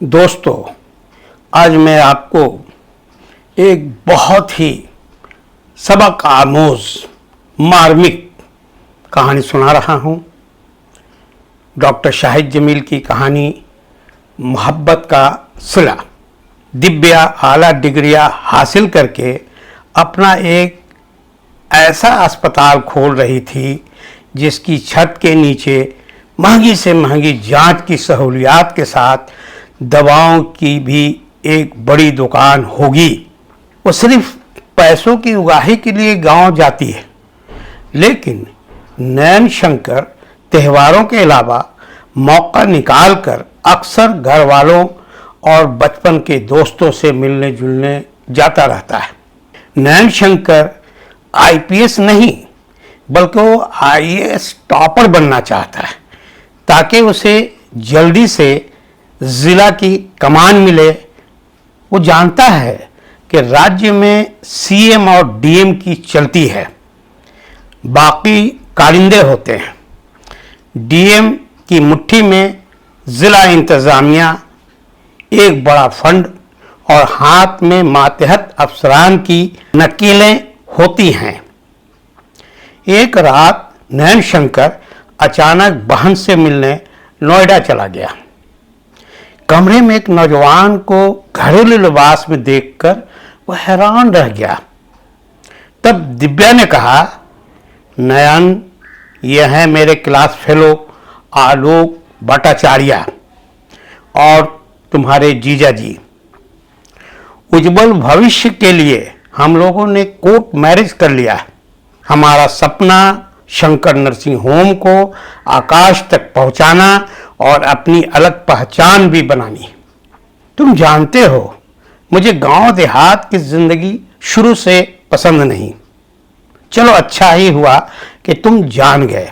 दोस्तों, आज मैं आपको एक बहुत ही सबक आमोज मार्मिक कहानी सुना रहा हूँ। डॉक्टर शाहिद जमील की कहानी मोहब्बत का सिला। दिव्या आला डिग्रियां हासिल करके अपना एक ऐसा अस्पताल खोल रही थी जिसकी छत के नीचे महंगी से महंगी जांच की सहूलियात के साथ दवाओं की भी एक बड़ी दुकान होगी। वो सिर्फ पैसों की उगाही के लिए गांव जाती है, लेकिन नयन शंकर त्योहारों के अलावा मौका निकालकर अक्सर घर वालों और बचपन के दोस्तों से मिलने जुलने जाता रहता है। नयन शंकर आईपीएस नहीं बल्कि वो आईएएस टॉपर बनना चाहता है ताकि उसे जल्दी से जिला की कमान मिले। वो जानता है कि राज्य में सीएम और डीएम की चलती है, बाकी कारिंदे होते हैं। डीएम की मुट्ठी में जिला इंतजामिया, एक बड़ा फंड और हाथ में मातहत अफसरान की नकीलें होती हैं। एक रात नयन शंकर अचानक बहन से मिलने नोएडा चला गया। कमरे में एक नौजवान को घरेलू लिबास में देखकर वह हैरान रह गया। तब दिव्या ने कहा, नयन, यह है मेरे क्लास फेलो आलोक भट्टाचार्य और तुम्हारे जीजा जी। उज्जवल भविष्य के लिए हम लोगों ने कोर्ट मैरिज कर लिया। हमारा सपना शंकर नर्सिंग होम को आकाश तक पहुंचाना और अपनी अलग पहचान भी बनानी। तुम जानते हो, मुझे गांव देहात की जिंदगी शुरू से पसंद नहीं। चलो, अच्छा ही हुआ कि तुम जान गए।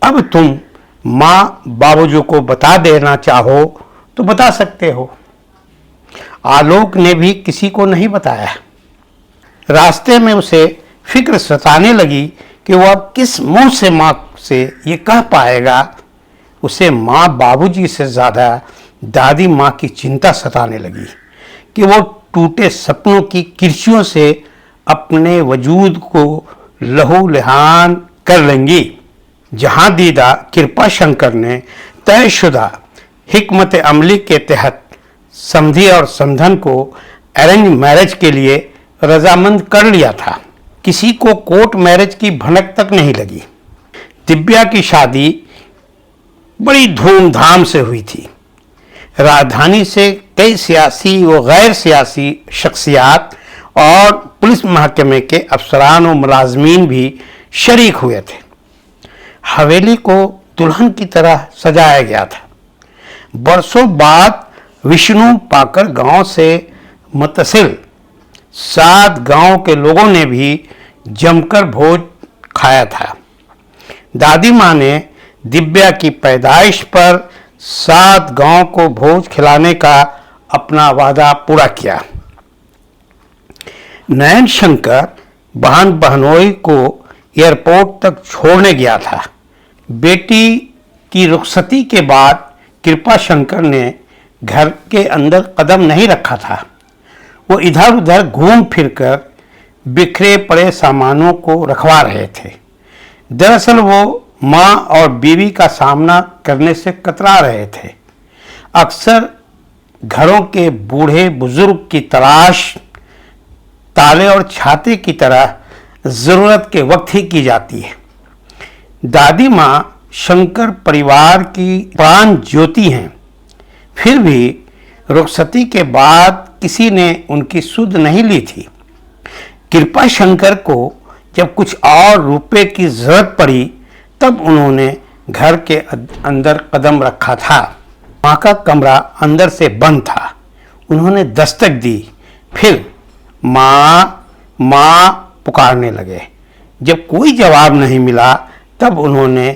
अब तुम माँ बाबूजी को बता देना चाहो तो बता सकते हो। आलोक ने भी किसी को नहीं बताया। रास्ते में उसे फिक्र सताने लगी कि वह अब किस मुंह से माँ से ये कह पाएगा। उसे माँ बाबूजी से ज़्यादा दादी माँ की चिंता सताने लगी कि वो टूटे सपनों की किरचियों से अपने वजूद को लहूलुहान कर लेंगी। जहाँ दीदा कृपा शंकर ने तयशुदा हिकमत अमली के तहत समधी और समधन को अरेंज मैरिज के लिए रजामंद कर लिया था, किसी को कोर्ट मैरिज की भनक तक नहीं लगी। दिव्या की शादी बड़ी धूमधाम से हुई थी। राजधानी से कई सियासी व गैर सियासी शख्सियात और पुलिस महकमे के अफसरान व मुलाजमीन भी शरीक हुए थे। हवेली को दुल्हन की तरह सजाया गया था। बरसों बाद विष्णु पाकर गांव से मुतसिल 7 गांव के लोगों ने भी जमकर भोज खाया था। दादी माँ ने दिव्या की पैदाइश पर 7 गांव को भोज खिलाने का अपना वादा पूरा किया। नयन शंकर बहन बहनोई को एयरपोर्ट तक छोड़ने गया था। बेटी की रुखसती के बाद कृपा शंकर ने घर के अंदर कदम नहीं रखा था। वो इधर उधर घूम फिरकर बिखरे पड़े सामानों को रखवा रहे थे। दरअसल वो माँ और बीवी का सामना करने से कतरा रहे थे। अक्सर घरों के बूढ़े बुजुर्ग की तलाश ताले और छाते की तरह ज़रूरत के वक्त ही की जाती है। दादी माँ शंकर परिवार की प्राण ज्योति हैं, फिर भी रुखसती के बाद किसी ने उनकी सुध नहीं ली थी। कृपा शंकर को जब कुछ और रुपए की जरूरत पड़ी तब उन्होंने घर के अंदर कदम रखा था। माँ का कमरा अंदर से बंद था। उन्होंने दस्तक दी, फिर माँ माँ पुकारने लगे। जब कोई जवाब नहीं मिला तब उन्होंने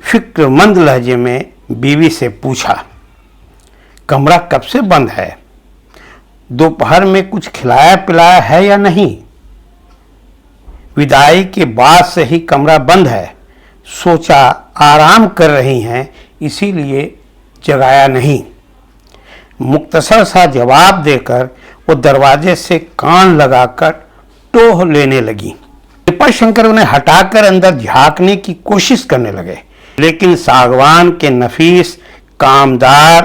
फिक्रमंद लहजे में बीवी से पूछा, कमरा कब से बंद है? दोपहर में कुछ खिलाया पिलाया है या नहीं? विदाई के बाद से ही कमरा बंद है। सोचा आराम कर रही हैं, इसीलिए जगाया नहीं। मुख्तसर सा जवाब देकर वो दरवाजे से कान लगाकर टोह लेने लगी। कृपाशंकर उन्हें हटाकर अंदर झांकने की कोशिश करने लगे, लेकिन सागवान के नफीस कामदार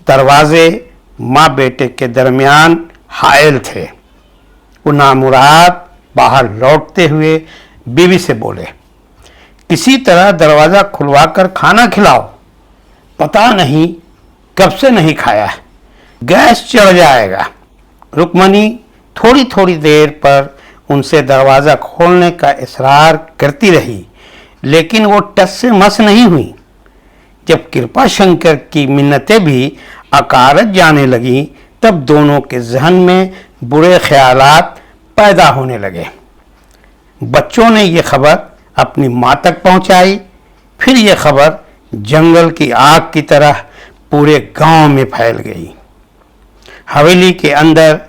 दरवाजे माँ बेटे के दरमियान हायल थे। वो नामुराद बाहर लौटते हुए बीवी से बोले, किसी तरह दरवाज़ा खुलवाकर खाना खिलाओ, पता नहीं कब से नहीं खाया है, गैस चढ़ जाएगा। रुक्मणी थोड़ी थोड़ी देर पर उनसे दरवाज़ा खोलने का इसरार करती रही, लेकिन वो टस से मस नहीं हुई। जब कृपाशंकर की मिन्नतें भी अकारत जाने लगी, तब दोनों के जहन में बुरे ख्यालात पैदा होने लगे। बच्चों ने ये खबर अपनी माँ तक पहुँचाई। फिर ये खबर जंगल की आग की तरह पूरे गांव में फैल गई। हवेली के अंदर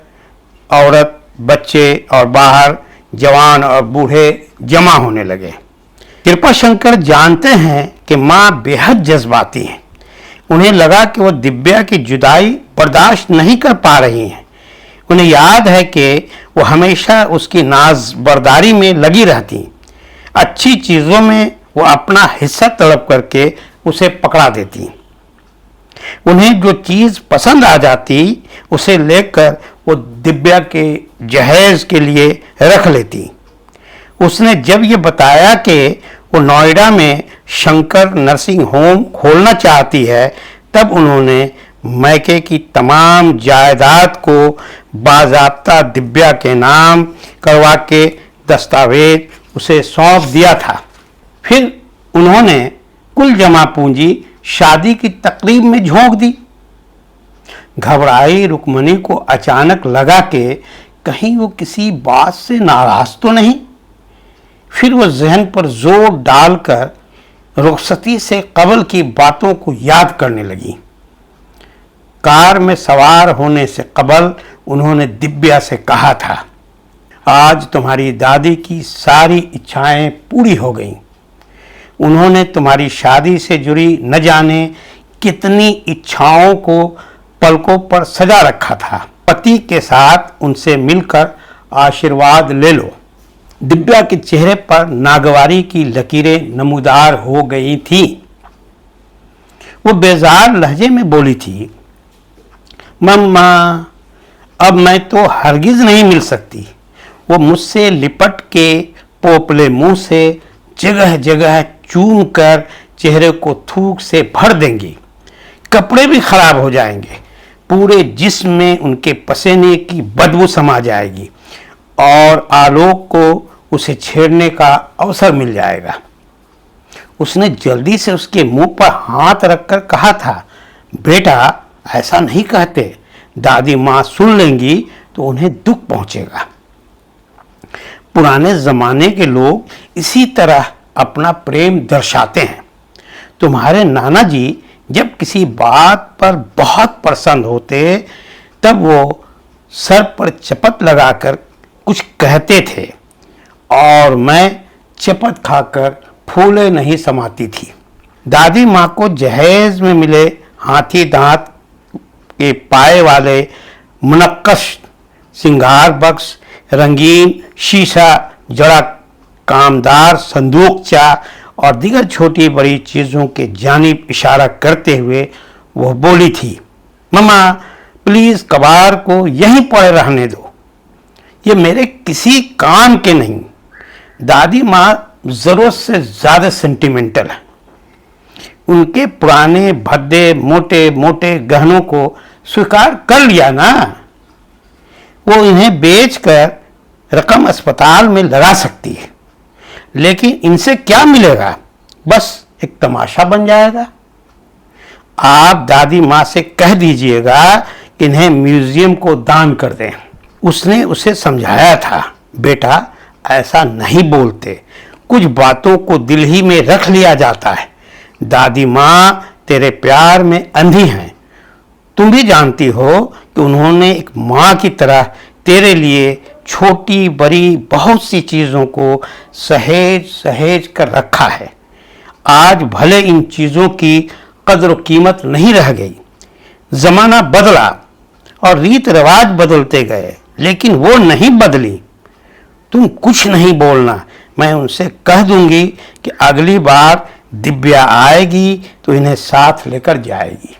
औरत, बच्चे और बाहर जवान और बूढ़े जमा होने लगे। कृपाशंकर जानते हैं कि माँ बेहद जज्बाती हैं। उन्हें लगा कि वो दिव्या की जुदाई बर्दाश्त नहीं कर पा रही हैं। उन्हें याद है कि वो हमेशा उसकी नाज़बरदारी में लगी रहती। अच्छी चीज़ों में वो अपना हिस्सा तलब करके उसे पकड़ा देती। उन्हें जो चीज़ पसंद आ जाती उसे लेकर वो दिव्या के जहेज के लिए रख लेती। उसने जब ये बताया कि वो नोएडा में शंकर नर्सिंग होम खोलना चाहती है, तब उन्होंने मैके की तमाम जायदाद को बाज़ाब्ता दिव्या के नाम करवा के दस्तावेज उसे सौंप दिया था। फिर उन्होंने कुल जमा पूंजी शादी की तकरीब में झोंक दी। घबराई रुक्मणी को अचानक लगा कि कहीं वो किसी बात से नाराज तो नहीं। फिर वो जहन पर जोर डालकर रुखसती से कबल की बातों को याद करने लगी। कार में सवार होने से कबल उन्होंने दिव्या से कहा था, आज तुम्हारी दादी की सारी इच्छाएं पूरी हो गईं। उन्होंने तुम्हारी शादी से जुड़ी न जाने कितनी इच्छाओं को पलकों पर सजा रखा था। पति के साथ उनसे मिलकर आशीर्वाद ले लो। दिव्या के चेहरे पर नागवारी की लकीरें नमूदार हो गई थी। वो बेजार लहजे में बोली थी, मम्मा अब मैं तो हरगिज नहीं मिल सकती। वो मुझसे लिपट के पोपले मुंह से जगह जगह चूम कर चेहरे को थूक से भर देंगी। कपड़े भी खराब हो जाएंगे। पूरे जिस्म में उनके पसीने की बदबू समा जाएगी और आलोक को उसे छेड़ने का अवसर मिल जाएगा। उसने जल्दी से उसके मुंह पर हाथ रखकर कहा था, बेटा ऐसा नहीं कहते, दादी माँ सुन लेंगी तो उन्हें दुख पहुंचेगा। पुराने जमाने के लोग इसी तरह अपना प्रेम दर्शाते हैं। तुम्हारे नाना जी जब किसी बात पर बहुत प्रसन्न होते तब वो सर पर चपत लगाकर कुछ कहते थे और मैं चपत खाकर फूले नहीं समाती थी। दादी माँ को जहेज में मिले हाथी दांत के पाए वाले मुनक्कश सिंगार बक्स, रंगीन शीशा जड़ा कामदार संदूकचा और दीगर छोटी बड़ी चीज़ों के जानिब इशारा करते हुए वह बोली थी, मम्मा प्लीज़ कबार को यहीं पड़े रहने दो, ये मेरे किसी काम के नहीं। दादी माँ ज़रूरत से ज़्यादा सेंटिमेंटल है। उनके पुराने भद्दे मोटे मोटे गहनों को स्वीकार कर लिया ना, वो इन्हें बेचकर रकम अस्पताल में लगा सकती है, लेकिन इनसे क्या मिलेगा, बस एक तमाशा बन जाएगा। आप दादी माँ से कह दीजिएगा कि इन्हें म्यूजियम को दान कर दें। उसने उसे समझाया था, बेटा ऐसा नहीं बोलते, कुछ बातों को दिल ही में रख लिया जाता है। दादी माँ तेरे प्यार में अंधी हैं। तुम भी जानती हो कि उन्होंने एक माँ की तरह तेरे लिए छोटी बड़ी बहुत सी चीज़ों को सहेज सहेज कर रखा है। आज भले इन चीज़ों की कद्र कीमत नहीं रह गई, जमाना बदला और रीत रिवाज बदलते गए, लेकिन वो नहीं बदली। तुम कुछ नहीं बोलना, मैं उनसे कह दूंगी कि अगली बार दिव्या आएगी तो इन्हें साथ लेकर जाएगी।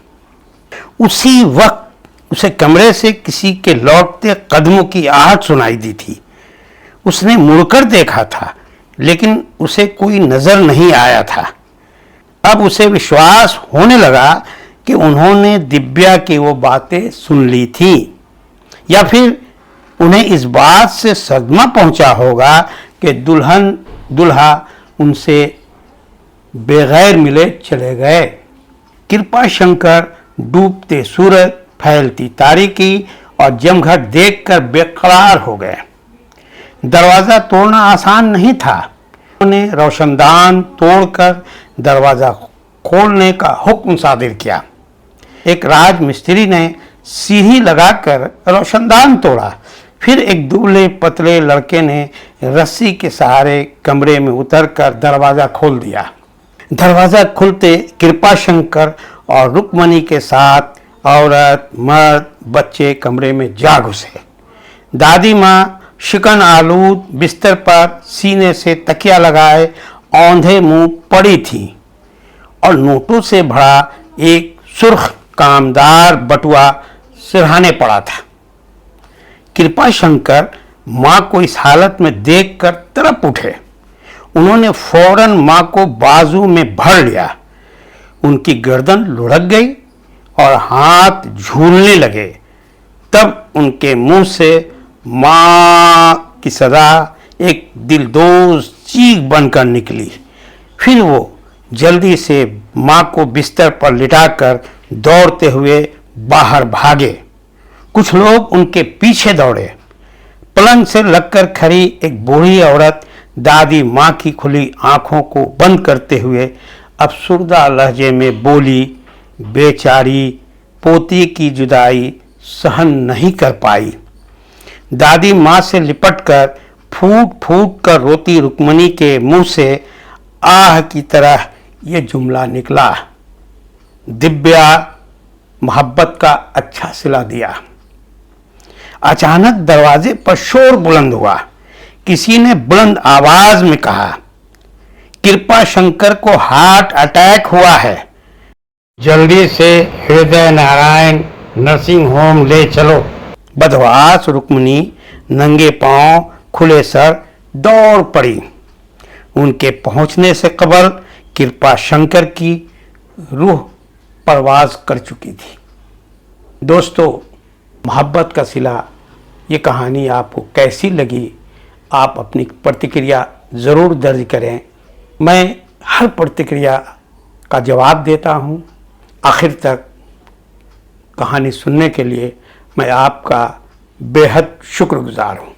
उसी वक्त उसे कमरे से किसी के लौटते कदमों की आहट सुनाई दी थी। उसने मुड़कर देखा था, लेकिन उसे कोई नजर नहीं आया था। अब उसे विश्वास होने लगा कि उन्होंने दिव्या की वो बातें सुन ली थी, या फिर उन्हें इस बात से सदमा पहुंचा होगा कि दूल्हा उनसे बेगैर मिले चले गए। कृपा शंकर डूबते सूरज, फैलती तारीकी और जमघट देखकर बेकरार हो गए। दरवाजा तोड़ना आसान नहीं था। उन्होंने रोशनदान तोड़कर दरवाजा खोलने का हुक्म सादिर किया। एक राजमिस्त्री ने सीढ़ी लगाकर रोशनदान तोड़ा। फिर एक दुबले पतले लड़के ने रस्सी के सहारे कमरे में उतरकर दरवाजा खोल दिया। दरवाजा खुलते कृपा शंकर और रुक्मणी के साथ औरत, मर्द, बच्चे कमरे में जा घुसे। दादी माँ शिकन आलूद बिस्तर पर सीने से तकिया लगाए औंधे मुंह पड़ी थी और नोटों से भरा एक सुर्ख कामदार बटुआ सिरहाने पड़ा था। कृपा शंकर माँ को इस हालत में देखकर तड़प उठे। उन्होंने फौरन माँ को बाजू में भर लिया। उनकी गर्दन लुढ़क गई और हाथ झूलने लगे। तब उनके मुंह से माँ की सदा एक दिलदोज चीख बनकर निकली। फिर वो जल्दी से माँ को बिस्तर पर लिटाकर दौड़ते हुए बाहर भागे। कुछ लोग उनके पीछे दौड़े। पलंग से लगकर खड़ी एक बूढ़ी औरत दादी माँ की खुली आंखों को बंद करते हुए अफसुर्दा लहजे में बोली, बेचारी पोती की जुदाई सहन नहीं कर पाई। दादी माँ से लिपटकर फूट फूट कर रोती रुक्मणी के मुंह से आह की तरह ये जुमला निकला, दिव्या मोहब्बत का अच्छा सिला दिया। अचानक दरवाजे पर शोर बुलंद हुआ। किसी ने बुलंद आवाज में कहा, कृपा शंकर को हार्ट अटैक हुआ है, जल्दी से हृदय नारायण नर्सिंग होम ले चलो। बदहवास रुक्मणी नंगे पांव खुले सर दौड़ पड़ी। उनके पहुंचने से कबल कृपा शंकर की रूह परवाज कर चुकी थी। दोस्तों, मोहब्बत का सिला ये कहानी आपको कैसी लगी? आप अपनी प्रतिक्रिया ज़रूर दर्ज करें। मैं हर प्रतिक्रिया का जवाब देता हूँ। आखिर तक कहानी सुनने के लिए मैं आपका बेहद शुक्रगुजार हूँ।